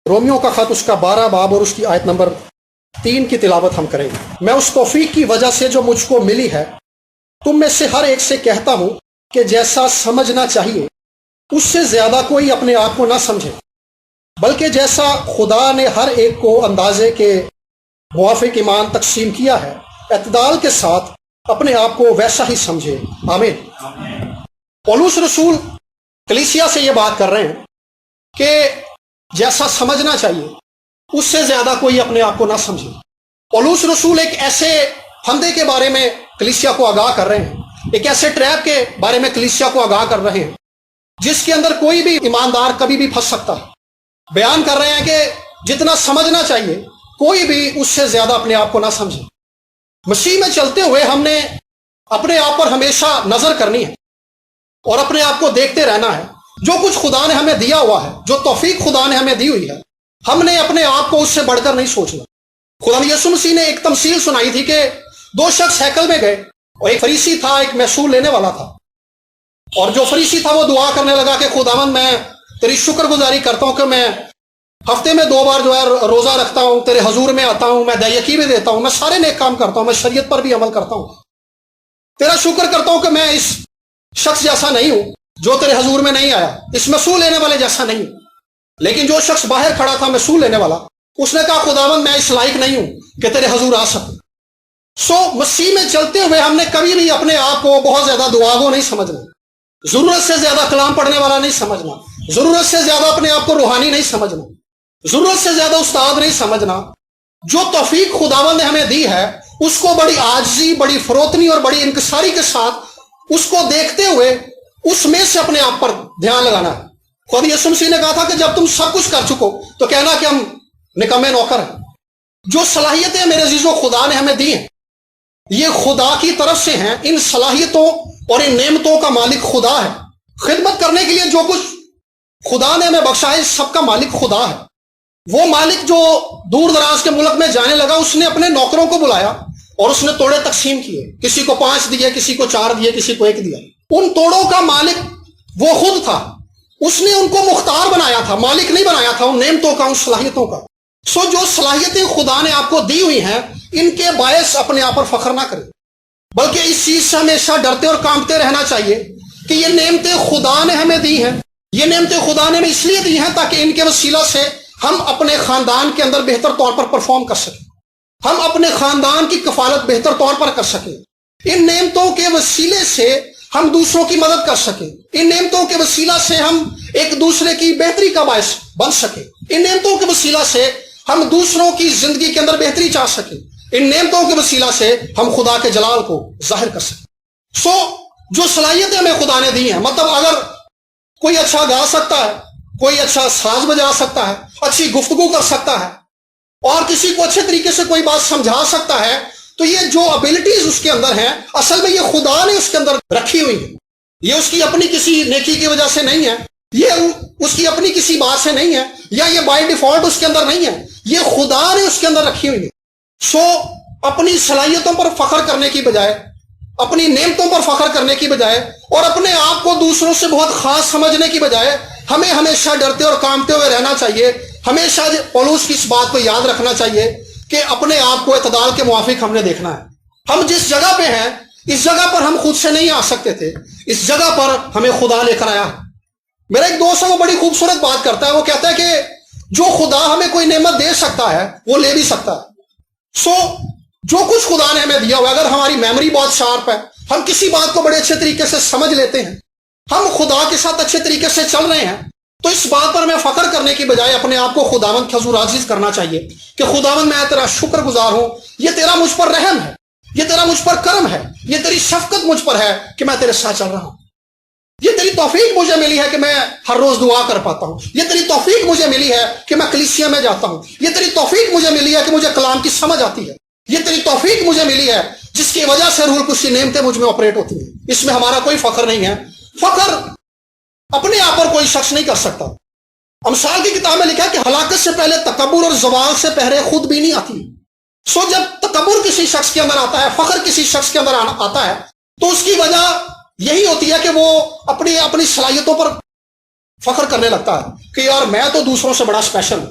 Romeo کا خط اس کا 12 باب اور اس کی آیت نمبر 3 کی تلاوت ہم کریں گے۔ میں اس توفیق کی وجہ سے جو مجھ کو ملی ہے تم میں سے ہر ایک سے کہتا ہوں کہ جیسا سمجھنا چاہیے اس سے زیادہ کوئی اپنے آپ کو نہ سمجھے، بلکہ جیسا خدا نے ہر ایک کو اندازے کے موافق ایمان تقسیم کیا ہے اعتدال کے ساتھ اپنے آپ کو ویسا ہی سمجھے۔ آمین۔ پولس رسول کلیسیا سے یہ بات کر رہے ہیں کہ جیسا سمجھنا چاہیے اس سے زیادہ کوئی اپنے آپ کو نہ سمجھے۔ پولس رسول ایک ایسے پھندے کے بارے میں کلیسیا کو آگاہ کر رہے ہیں، ایک ایسے ٹریپ کے بارے میں کلیسیا کو آگاہ کر رہے ہیں جس کے اندر کوئی بھی ایماندار کبھی بھی پھنس سکتا ہے۔ بیان کر رہے ہیں کہ جتنا سمجھنا چاہیے کوئی بھی اس سے زیادہ اپنے آپ کو نہ سمجھے۔ مسیح میں چلتے ہوئے ہم نے اپنے آپ پر ہمیشہ نظر کرنی ہے اور اپنے آپ کو دیکھتے رہنا ہے۔ جو کچھ خدا نے ہمیں دیا ہوا ہے، جو توفیق خدا نے ہمیں دی ہوئی ہے، ہم نے اپنے آپ کو اس سے بڑھ کر نہیں سوچنا۔ خدا یسوع مسیح نے ایک تمثیل سنائی تھی کہ 2 شخص ہیکل میں گئے اور ایک فریسی تھا، ایک محصول لینے والا تھا، اور جو فریسی تھا وہ دعا کرنے لگا کہ خداوند میں تیری شکر گزاری کرتا ہوں کہ میں ہفتے میں 2 بار جو ہے روزہ رکھتا ہوں، تیرے حضور میں آتا ہوں، میں دیکی بھی دیتا ہوں، میں سارے نیک کام کرتا ہوں، میں شریعت پر بھی عمل کرتا ہوں، تیرا شکر کرتا ہوں کہ میں اس شخص جیسا نہیں ہوں جو تیرے حضور میں نہیں آیا، اس محصول لینے والے جیسا نہیں ہوں۔ لیکن جو شخص باہر کھڑا تھا محصول لینے والا، اس نے کہا خداوند میں اس لائق نہیں ہوں کہ تیرے حضور آ سکوں۔ مسیح میں چلتے ہوئے ہم نے کبھی بھی اپنے آپ کو بہت زیادہ دعاگو نہیں سمجھنا، ضرورت سے زیادہ کلام پڑھنے والا نہیں سمجھنا، ضرورت سے زیادہ اپنے آپ کو روحانی نہیں سمجھنا، ضرورت سے زیادہ استاد نہیں سمجھنا۔ جو توفیق خداوند نے ہمیں دی ہے اس کو بڑی عاجزی، بڑی فروتنی اور بڑی انکساری کے ساتھ اس کو دیکھتے ہوئے اس میں سے اپنے آپ پر دھیان لگانا ہے۔ خدا یسوع مسیح نے کہا تھا کہ جب تم سب کچھ کر چکو تو کہنا کہ ہم نکمے نوکر ہیں۔ جو صلاحیتیں میرے عزیزوں خدا نے ہمیں دی ہیں یہ خدا کی طرف سے ہیں۔ ان صلاحیتوں اور ان نعمتوں کا مالک خدا ہے۔ خدمت کرنے کے لیے جو کچھ خدا نے ہمیں بخشا ہے سب کا مالک خدا ہے۔ وہ مالک جو دور دراز کے ملک میں جانے لگا، اس نے اپنے نوکروں کو بلایا اور اس نے توڑے تقسیم کیے، کسی کو 5 دیے، کسی کو 4 دیے، کسی کو 1 دیا۔ ان توڑوں کا مالک وہ خود تھا، اس نے ان کو مختار بنایا تھا، مالک نہیں بنایا تھا ان نعمتوں کا، ان صلاحیتوں کا۔ جو صلاحیتیں خدا نے آپ کو دی ہوئی ہیں ان کے باعث اپنے آپ پر فخر نہ کریں، بلکہ اس چیز سے ہمیشہ ڈرتے اور کانپتے رہنا چاہیے کہ یہ نعمتیں خدا نے ہمیں دی ہیں، یہ نعمتیں خدا نے ہمیں اس لیے دی ہیں تاکہ ان کے وسیلہ سے ہم اپنے خاندان کے اندر بہتر طور پر پرفارم کر سکیں، ہم اپنے خاندان کی کفالت بہتر طور پر کر سکیں، ان نعمتوں کے وسیلے سے ہم دوسروں کی مدد کر سکیں، ان نعمتوں کے وسیلہ سے ہم ایک دوسرے کی بہتری کا باعث بن سکیں، ان نعمتوں کے وسیلہ سے ہم دوسروں کی زندگی کے اندر بہتری چاہ سکیں، ان نعمتوں کے وسیلہ سے ہم خدا کے جلال کو ظاہر کر سکیں۔ جو صلاحیتیں ہمیں خدا نے دی ہیں، مطلب اگر کوئی اچھا گا سکتا ہے، کوئی اچھا ساز بجا سکتا ہے، اچھی گفتگو کر سکتا ہے اور کسی کو اچھے طریقے سے کوئی بات سمجھا سکتا ہے، تو یہ جو ابیلٹیز اس کے اندر ہیں اصل میں یہ خدا نے اس کے اندر رکھی ہوئی ہیں۔ یہ اس کی اپنی کسی نیکی کی وجہ سے نہیں ہے، یہ اس کی اپنی کسی بات سے نہیں ہے، یا یہ بائی ڈیفالٹ اس کے اندر نہیں ہے، یہ خدا نے اس کے اندر رکھی ہوئی ہے۔ اپنی صلاحیتوں پر فخر کرنے کی بجائے، اپنی نعمتوں پر فخر کرنے کی بجائے اور اپنے آپ کو دوسروں سے بہت خاص سمجھنے کی بجائے ہمیں ہمیشہ ڈرتے اور کانپتے ہوئے رہنا چاہیے۔ ہمیشہ پولس کی اس بات کو یاد رکھنا چاہیے کہ اپنے آپ کو اعتدال کے موافق ہم نے دیکھنا ہے۔ ہم جس جگہ پہ ہیں اس جگہ پر ہم خود سے نہیں آ سکتے تھے، اس جگہ پر ہمیں خدا لے کر آیا۔ میرا ایک دوست ہے، وہ بڑی خوبصورت بات کرتا ہے، وہ کہتا ہے کہ جو خدا ہمیں کوئی نعمت دے سکتا ہے وہ لے بھی سکتا ہے۔ جو کچھ خدا نے ہمیں دیا ہوا، اگر ہماری میموری بہت شارپ ہے، ہم کسی بات کو بڑے اچھے طریقے سے سمجھ لیتے ہیں، ہم خدا کے ساتھ اچھے طریقے سے چل رہے ہیں، تو اس بات پر ہمیں فخر کرنے کی بجائے اپنے آپ کو خداوند کے حضور عاجز کرنا چاہیے کہ خداوند میں تیرا شکر گزار ہوں، یہ تیرا مجھ پر رحم ہے، یہ تیرا مجھ پر کرم ہے، یہ تیری شفقت مجھ پر ہے کہ میں تیرے ساتھ چل رہا ہوں، یہ تیری توفیق مجھے ملی ہے کہ میں ہر روز دعا کر پاتا ہوں، یہ تیری توفیق مجھے ملی ہے کہ میں کلیسیا میں جاتا ہوں، یہ تیری توفیق مجھے ملی ہے کہ مجھے کلام کی سمجھ آتی ہے، یہ تیری توفیق مجھے ملی ہے جس کی وجہ سے روح القدس کی نعمتیں مجھ میں آپریٹ ہوتی ہیں۔ اس میں ہمارا کوئی فخر نہیں ہے، فخر اپنے آپ پر کوئی شخص نہیں کر سکتا۔ امثال کی کتاب میں لکھا ہے کہ ہلاکت سے پہلے تکبر اور زوال سے پہلے خود بھی نہیں آتی۔ جب تکبر کسی شخص کے اندر آتا ہے، فخر کسی شخص کے اندر آتا ہے، تو اس کی وجہ یہی ہوتی ہے کہ وہ اپنی صلاحیتوں پر فخر کرنے لگتا ہے کہ یار میں تو دوسروں سے بڑا اسپیشل ہوں،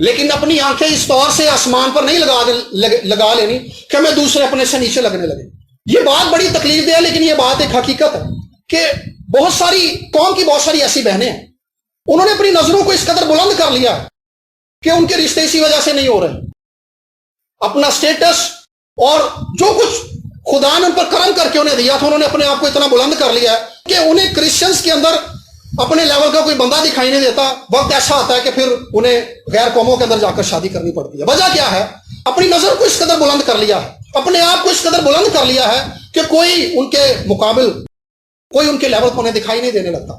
لیکن اپنی آنکھیں اس طور سے آسمان پر نہیں لگا لینی کہ ہمیں دوسرے اپنے سے نیچے لگنے لگے. یہ بات بڑی تکلیف دہ ہے، لیکن یہ بات ایک حقیقت ہے کہ بہت ساری قوم کی بہت ساری ایسی بہنیں ہیں، انہوں نے اپنی نظروں کو اس قدر بلند کر لیا کہ ان کے رشتے اسی وجہ سے نہیں ہو رہے. اپنا سٹیٹس اور جو کچھ خدا نے ان پر کرم کر کے انہیں دیا تھا، انہوں نے اپنے آپ کو اتنا بلند کر لیا ہے کہ انہیں کرسچنز کے اندر اپنے لیول کا کوئی بندہ دکھائی نہیں دیتا. وقت ایسا آتا ہے کہ پھر انہیں غیر قوموں کے اندر جا کر شادی کرنی پڑتی ہے. وجہ کیا ہے؟ اپنی نظر کو اس قدر بلند کر لیا ہے، اپنے آپ کو اس قدر بلند کر لیا ہے کہ کوئی ان کے مقابل، کوئی ان کے لیول کو انہیں دکھائی نہیں دینے لگتا.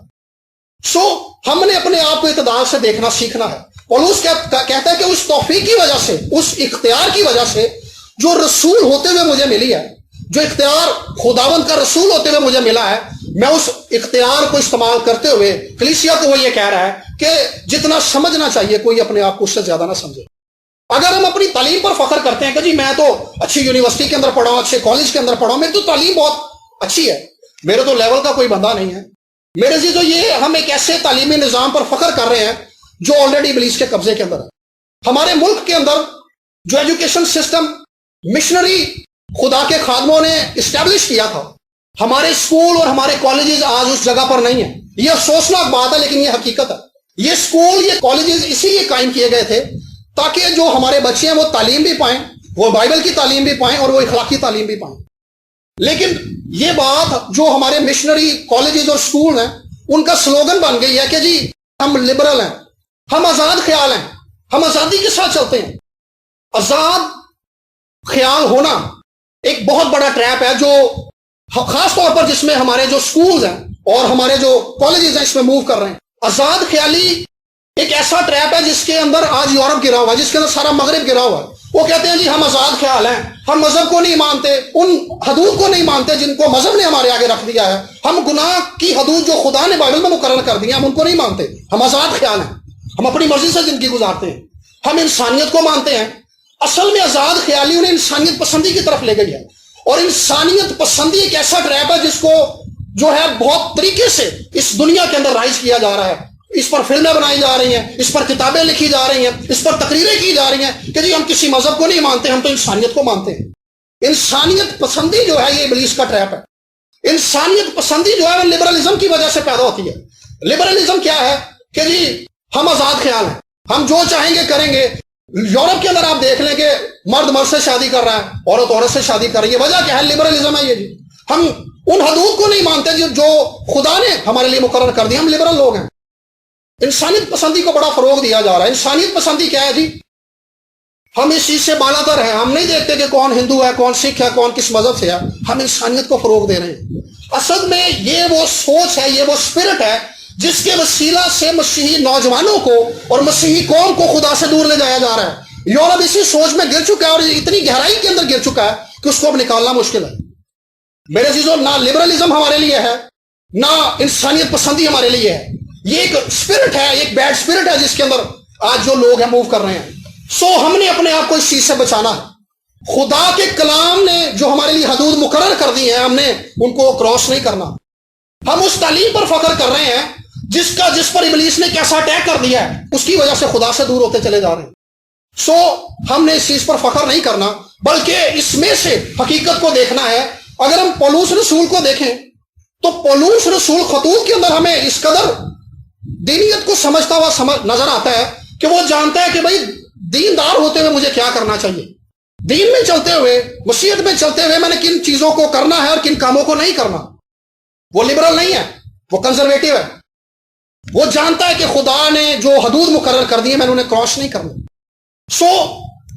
ہم نے اپنے آپ کو اعتدال سے دیکھنا سیکھنا ہے. پولس کہتا ہے کہ اس توفیق کی وجہ سے، اس اختیار کی وجہ سے جو رسول ہوتے ہوئے مجھے ملی ہے، جو اختیار خداوند کا رسول ہوتے ہوئے مجھے ملا ہے، میں اس اختیار کو استعمال کرتے ہوئے کلیسیا کو وہ یہ کہہ رہا ہے کہ جتنا سمجھنا چاہیے کوئی اپنے آپ کو اس سے زیادہ نہ سمجھے. اگر ہم اپنی تعلیم پر فخر کرتے ہیں کہ جی میں تو اچھی یونیورسٹی کے اندر پڑھا ہوں، اچھے کالج کے اندر پڑھا ہوں، میری تو تعلیم بہت اچھی ہے، میرے تو لیول کا کوئی بندہ نہیں ہے، میرے عزیزو یہ ہم ایک ایسے تعلیمی نظام پر فخر کر رہے ہیں جو آلریڈی ابلیس کے قبضے کے اندر ہے. ہمارے ملک کے اندر جو ایجوکیشن سسٹم مشنری خدا کے خادموں نے اسٹیبلش کیا تھا، ہمارے اسکول اور ہمارے کالجز آج اس جگہ پر نہیں ہیں. یہ افسوسناک بات ہے لیکن یہ حقیقت ہے. یہ اسکول، یہ کالجز اسی لیے قائم کیے گئے تھے تاکہ جو ہمارے بچے ہیں وہ تعلیم بھی پائیں، وہ بائبل کی تعلیم بھی پائیں اور وہ اخلاقی تعلیم بھی پائیں. لیکن یہ بات جو ہمارے مشنری کالجز اور اسکول ہیں ان کا سلوگن بن گئی ہے کہ جی ہم لبرل ہیں، ہم آزاد خیال ہیں، ہم آزادی کے ساتھ چلتے ہیں. آزاد خیال ہونا ایک بہت بڑا ٹریپ ہے جو خاص طور پر جس میں ہمارے جو سکولز ہیں اور ہمارے جو کالجز ہیں اس میں موو کر رہے ہیں. آزاد خیالی ایک ایسا ٹریپ ہے جس کے اندر آج یورپ گرا ہوا ہے، جس کے اندر سارا مغرب گرا ہوا ہے. وہ کہتے ہیں جی ہم آزاد خیال ہیں، ہم مذہب کو نہیں مانتے، ان حدود کو نہیں مانتے جن کو مذہب نے ہمارے آگے رکھ دیا ہے، ہم گناہ کی حدود جو خدا نے بائبل میں مقرر کر دی ہیں ہم ان کو نہیں مانتے، ہم آزاد خیال ہیں، ہم اپنی مرضی سے زندگی گزارتے ہیں، ہم انسانیت کو مانتے ہیں. اصل میں آزاد خیالی انہیں انسانیت پسندی کی طرف لے گئی ہے، اور انسانیت پسندی ایک ایسا ٹریپ ہے جس کو جو ہے بہت طریقے سے اس دنیا کے اندر رائج کیا جا رہا ہے. اس پر فلمیں بنائی جا رہی ہیں، اس پر کتابیں لکھی جا رہی ہیں، اس پر تقریریں کی جا رہی ہیں کہ جی ہم کسی مذہب کو نہیں مانتے، ہم تو انسانیت کو مانتے ہیں. انسانیت پسندی جو ہے یہ ابلیس کا ٹریپ ہے. انسانیت پسندی جو ہے وہ لبرلزم کی وجہ سے پیدا ہوتی ہے. لبرلزم کیا ہے کہ جی ہم آزاد خیال ہیں، ہم جو چاہیں گے کریں گے. یورپ کے اندر آپ دیکھ لیں کہ مرد مرد سے شادی کر رہا ہے، عورت عورت سے شادی کر رہی ہے. وجہ کیا ہے؟ لبرلزم ہے. یہ جی ہم ان حدود کو نہیں مانتے جو خدا نے ہمارے لیے مقرر کر دی. ہم لبرل لوگ ہیں. انسانیت پسندی کو بڑا فروغ دیا جا رہا ہے. انسانیت پسندی کیا ہے جی؟ ہم اس چیز سے بالا تر ہیں، ہم نہیں دیکھتے کہ کون ہندو ہے، کون سکھ ہے، کون کس مذہب سے ہے، ہم انسانیت کو فروغ دے رہے ہیں. اصل میں یہ وہ سوچ ہے، یہ وہ اسپرٹ ہے جس کے وسیلہ سے مسیحی نوجوانوں کو اور مسیحی قوم کو خدا سے دور لے جایا جا رہا ہے. یورپ اسی سوچ میں گر چکا ہے اور اتنی گہرائی کے اندر گر چکا ہے کہ اس کو اب نکالنا مشکل ہے. میرے عزیزو، نہ لبرلزم ہمارے لیے ہے، نہ انسانیت پسندی ہمارے لیے ہے. یہ ایک اسپرٹ ہے، ایک بیڈ اسپرٹ ہے جس کے اندر آج جو لوگ ہیں موو کر رہے ہیں. ہم نے اپنے آپ کو اس چیز سے بچانا ہے. خدا کے کلام نے جو ہمارے لیے حدود مقرر کر دی ہیں ہم نے ان کو کراس نہیں کرنا. ہم اس تعلیم پر فخر کر رہے ہیں جس پر ابلیس نے کیسا اٹیک کر دیا ہے، اس کی وجہ سے خدا سے دور ہوتے چلے جا رہے ہیں. ہم نے اس چیز پر فخر نہیں کرنا بلکہ اس میں سے حقیقت کو دیکھنا ہے. اگر ہم پولس رسول کو دیکھیں تو پولس رسول خطوط کے اندر ہمیں اس قدر دینیت کو سمجھتا ہوا نظر آتا ہے کہ وہ جانتا ہے کہ بھائی دیندار ہوتے ہوئے مجھے کیا کرنا چاہیے، دین میں چلتے ہوئے، مسیحیت میں چلتے ہوئے میں نے کن چیزوں کو کرنا ہے اور کن کاموں کو نہیں کرنا. وہ لبرل نہیں ہے، وہ کنزرویٹو ہے. وہ جانتا ہے کہ خدا نے جو حدود مقرر کر دی ہیں میں نے انہیں کراس نہیں کرنا.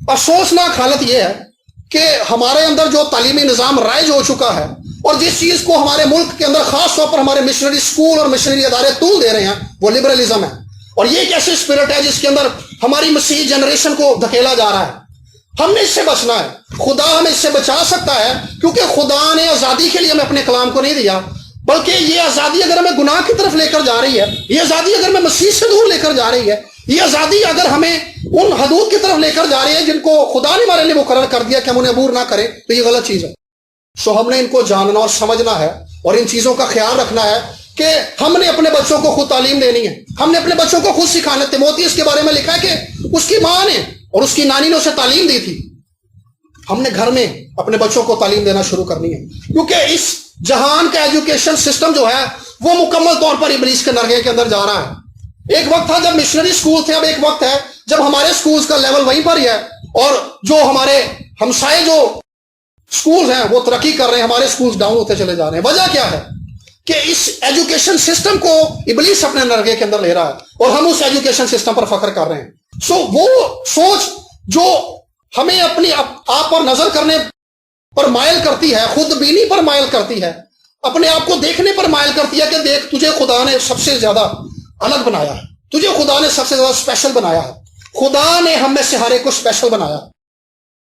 افسوسناک حالت یہ ہے کہ ہمارے اندر جو تعلیمی نظام رائج ہو چکا ہے اور جس چیز کو ہمارے ملک کے اندر خاص طور پر ہمارے مشنری اسکول اور مشنری ادارے طول دے رہے ہیں وہ لبرلزم ہے. اور یہ ایک ایسی اسپرٹ ہے جس کے اندر ہماری مسیحی جنریشن کو دھکیلا جا رہا ہے. ہم نے اس سے بچنا ہے. خدا ہمیں اس سے بچا سکتا ہے کیونکہ خدا نے آزادی کے لیے ہمیں اپنے کلام کو نہیں دیا، بلکہ یہ آزادی اگر ہمیں گناہ کی طرف لے کر جا رہی ہے، یہ آزادی اگر ہمیں مسیح سے دور لے کر جا رہی ہے، یہ آزادی اگر ہمیں ان حدود کی طرف لے کر جا رہی ہے جن کو خدا نے ہمارے لیے مقرر کر دیا کہ ہم انہیں عبور نہ کریں، تو یہ غلط چیز ہے. ہم نے ان کو جاننا اور سمجھنا ہے اور ان چیزوں کا خیال رکھنا ہے کہ ہم نے اپنے بچوں کو خود تعلیم دینی ہے, ہم نے اپنے بچوں کو خود سکھانا. تیموتھیوس کے بارے میں لکھا ہے کہ اس کی ماں نے اور اس کی نانی نے اسے تعلیم دی تھی. ہم نے گھر میں اپنے بچوں کو تعلیم دینا شروع کرنی ہے, کیونکہ اس جہان کا ایجوکیشن سسٹم جو ہے وہ مکمل طور پر ابلیس کے نرغے کے اندر جا رہا ہے. ایک وقت تھا جب مشنری سکول تھے, اب ایک وقت ہے جب ہمارے سکولز کا لیول وہیں پر ہی ہے, اور جو ہمارے ہمسائے جو سکولز ہیں وہ ترقی کر رہے ہیں, ہمارے سکولز ڈاؤن ہوتے چلے جا رہے ہیں. وجہ کیا ہے کہ اس ایجوکیشن سسٹم کو ابلیس اپنے نرغے کے اندر لے رہا ہے اور ہم اس ایجوکیشن سسٹم پر فخر کر رہے ہیں. وہ سوچ جو ہمیں اپنی آپ پر نظر کرنے پر مائل کرتی ہے, خود بینی پر مائل کرتی ہے, اپنے آپ کو دیکھنے پر مائل کرتی ہے کہ دیکھ تجھے خدا نے سب سے زیادہ الگ بنایا ہے, تجھے خدا نے سب سے زیادہ اسپیشل بنایا ہے. خدا نے ہم میں سے ہر ایک کو اسپیشل بنایا.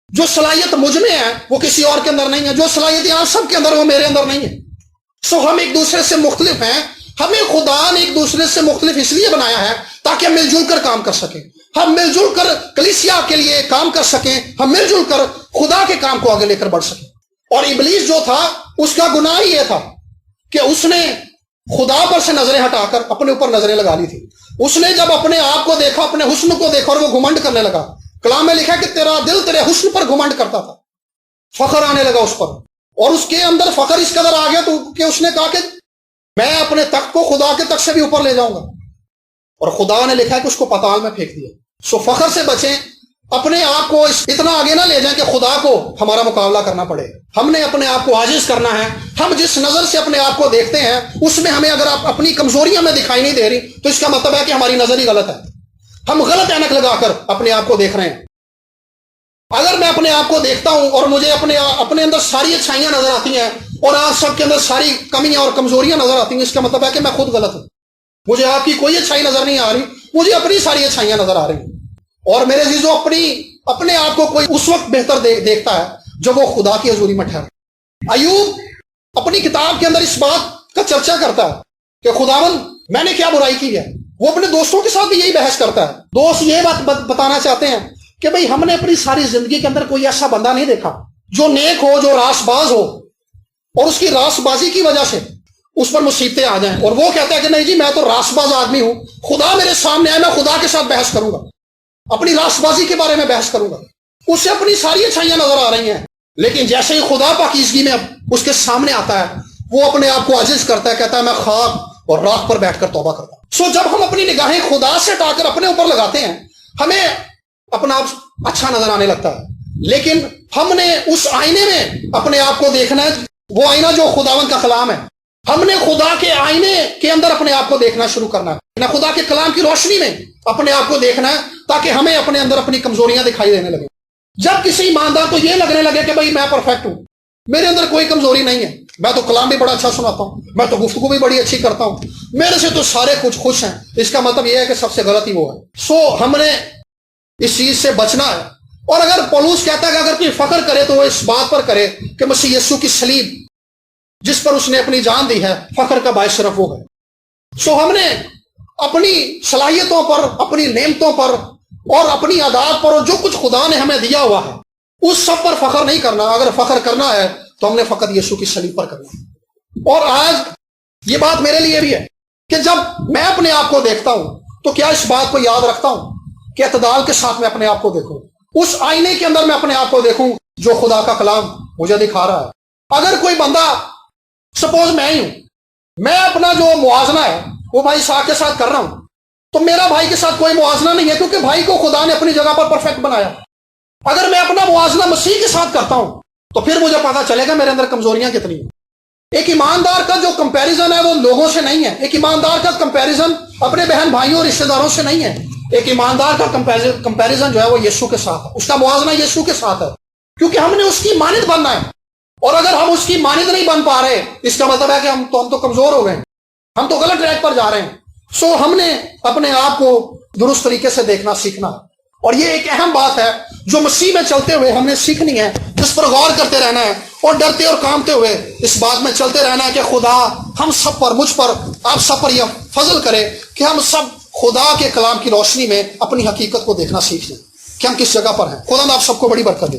جو صلاحیت مجھ میں ہے وہ کسی اور کے اندر نہیں ہے, جو صلاحیت آپ سب کے اندر وہ میرے اندر نہیں ہے. ہم ایک دوسرے سے مختلف ہیں. ہمیں خدا نے ایک دوسرے سے مختلف اس لیے بنایا ہے تاکہ ہم مل جل کر کام کر سکیں, ہم مل جل کر کلیسیا کے لیے کام کر سکیں, ہم مل جل کر خدا کے کام کو آگے لے کر بڑھ سکیں. اور ابلیس جو تھا اس کا گناہ یہ تھا کہ اس نے خدا پر سے نظریں ہٹا کر اپنے اوپر نظریں لگا لی تھی. اس نے جب اپنے آپ کو دیکھا, اپنے حسن کو دیکھا اور وہ گھمنڈ کرنے لگا. کلام میں لکھا کہ تیرا دل تیرے حسن پر گھمنڈ کرتا تھا, فخر آنے لگا اس پر, اور اس کے اندر فخر اس قدر آ گیا تو کہ اس نے کہا کہ میں اپنے تخت کو خدا کے تخت سے بھی اوپر لے جاؤں گا, اور خدا نے لکھا کہ اس کو پتال میں پھینک دیا. فخر سے بچیں, اپنے آپ کو اتنا آگے نہ لے جائیں کہ خدا کو ہمارا مقابلہ کرنا پڑے. ہم نے اپنے آپ کو عاجز کرنا ہے. ہم جس نظر سے اپنے آپ کو دیکھتے ہیں اس میں ہمیں اگر آپ اپنی کمزوریاں میں دکھائی نہیں دے رہی تو اس کا مطلب ہے کہ ہماری نظر ہی غلط ہے, ہم غلط اینک لگا کر اپنے آپ کو دیکھ رہے ہیں. اگر میں اپنے آپ کو دیکھتا ہوں اور مجھے اپنے اندر ساری اچھائیاں نظر آتی ہیں اور آپ سب کے اندر ساری کمیاں اور کمزوریاں نظر آتی ہیں, اس کا مطلب ہے کہ میں خود غلط ہوں. مجھے آپ کی کوئی اچھائی نظر نہیں آ رہی, مجھے اپنی ساری اچھائیاں نظر آ رہی ہیں. اور میرے عزیزو, اپنے آپ کو کوئی اس وقت بہتر دیکھتا ہے جب وہ خدا کی حضوری میں ٹھہرے. ایوب اپنی کتاب کے اندر اس بات کا چرچا کرتا ہے کہ خداوند میں نے کیا برائی کی ہے. وہ اپنے دوستوں کے ساتھ بھی یہی بحث کرتا ہے. دوست یہ بات بتانا چاہتے ہیں کہ بھئی ہم نے اپنی ساری زندگی کے اندر کوئی ایسا بندہ نہیں دیکھا جو نیک ہو, جو راس باز ہو, اور اس کی راس بازی کی وجہ سے اس پر مصیبتیں آ جائیں, اور وہ کہتا ہے کہ نہیں جی میں تو راس باز آدمی ہوں, خدا میرے سامنے آئے, میں خدا کے ساتھ بحث کروں گا, اپنی راس بازی کے بارے میں بحث کروں گا. اسے اپنی ساری اچھائیاں نظر آ رہی ہیں, لیکن جیسے ہی خدا پاکیزگی میں اس کے سامنے آتا ہے وہ اپنے آپ کو عاجز کرتا ہے, کہتا ہے میں خاک اور راکھ پر بیٹھ کر توبہ کرتا ہوں. جب ہم اپنی نگاہیں خدا سے ہٹا کر اپنے اوپر لگاتے ہیں ہمیں اپنا آپ اچھا نظر آنے لگتا ہے, لیکن ہم نے اس آئینے میں اپنے آپ کو دیکھنا ہے, وہ آئینہ جو خداوند کا کلام ہے. ہم نے خدا کے آئینے کے اندر اپنے آپ کو دیکھنا شروع کرنا ہے, نہ خدا کے کلام کی روشنی میں اپنے آپ کو دیکھنا ہے تاکہ ہمیں اپنے اندر اپنی کمزوریاں دکھائی دینے لگیں. جب کسی ایماندار کو یہ لگنے لگے کہ بھئی میں پرفیکٹ ہوں, میرے اندر کوئی کمزوری نہیں ہے, میں تو کلام بھی بڑا اچھا سناتا ہوں, میں تو گفتگو بھی بڑی اچھی کرتا ہوں, میرے سے تو سارے کچھ خوش ہیں, اس کا مطلب یہ ہے کہ سب سے غلط ہی وہ ہے. ہم نے اس چیز سے بچنا ہے. اور اگر پولس کہتا ہے کہ اگر کوئی فخر کرے تو وہ اس بات پر کرے کہ مسیح یسوع کی صلیب جس پر اس نے اپنی جان دی ہے, فخر کا باعث صرف وہ ہے. ہم نے اپنی صلاحیتوں پر, اپنی نعمتوں پر اور اپنی عادات پر, اور جو کچھ خدا نے ہمیں دیا ہوا ہے اس سب پر فخر نہیں کرنا. اگر فخر کرنا ہے تو ہم نے فقط یسوع کی صلیب پر کرنا ہے. اور آج یہ بات میرے لیے بھی ہے کہ جب میں اپنے آپ کو دیکھتا ہوں تو کیا اس بات کو یاد رکھتا ہوں کہ اعتدال کے ساتھ میں اپنے آپ کو دیکھوں, اس آئینے کے اندر میں اپنے آپ کو دیکھوں جو خدا کا کلام مجھے دکھا رہا ہے. اگر کوئی بندہ, سپوز میں ہی ہوں, میں اپنا جو موازنہ ہے وہ بھائی صاحب کے ساتھ کر رہا ہوں, تو میرا بھائی کے ساتھ کوئی موازنہ نہیں ہے کیونکہ بھائی کو خدا نے اپنی جگہ پر پرفیکٹ بنایا. اگر میں اپنا موازنہ مسیح کے ساتھ کرتا ہوں تو پھر مجھے پتا چلے گا میرے اندر کمزوریاں کتنی ہیں. ایک ایماندار کا جو کمپیریزن ہے وہ لوگوں سے نہیں ہے. ایک ایماندار کا کمپیریزن اپنے بہن بھائیوں اور رشتہ داروں سے نہیں ہے. ایک ایماندار کا کمپیریزن جو ہے وہ یسوع کے ساتھ ہے, اس کا موازنہ یسوع کے ساتھ ہے, کیونکہ ہم نے اس کی مانند بننا ہے. اور اگر ہم اس کی مانند نہیں بن پا رہے اس کا مطلب ہے کہ ہم تو کمزور ہو گئے, ہم تو غلط ٹریک پر جا رہے ہیں. ہم نے اپنے آپ کو درست طریقے سے دیکھنا سیکھنا, اور یہ ایک اہم بات ہے جو مسیح میں چلتے ہوئے ہم نے سیکھنی ہے, جس پر غور کرتے رہنا ہے اور ڈرتے اور کامتے ہوئے اس بات میں چلتے رہنا ہے کہ خدا ہم سب پر, مجھ پر, آپ سب پر یہ فضل کرے کہ ہم سب خدا کے کلام کی روشنی میں اپنی حقیقت کو دیکھنا سیکھ لیں کہ ہم کس جگہ پر ہیں. خدا آپ سب کو بڑی برکت دے.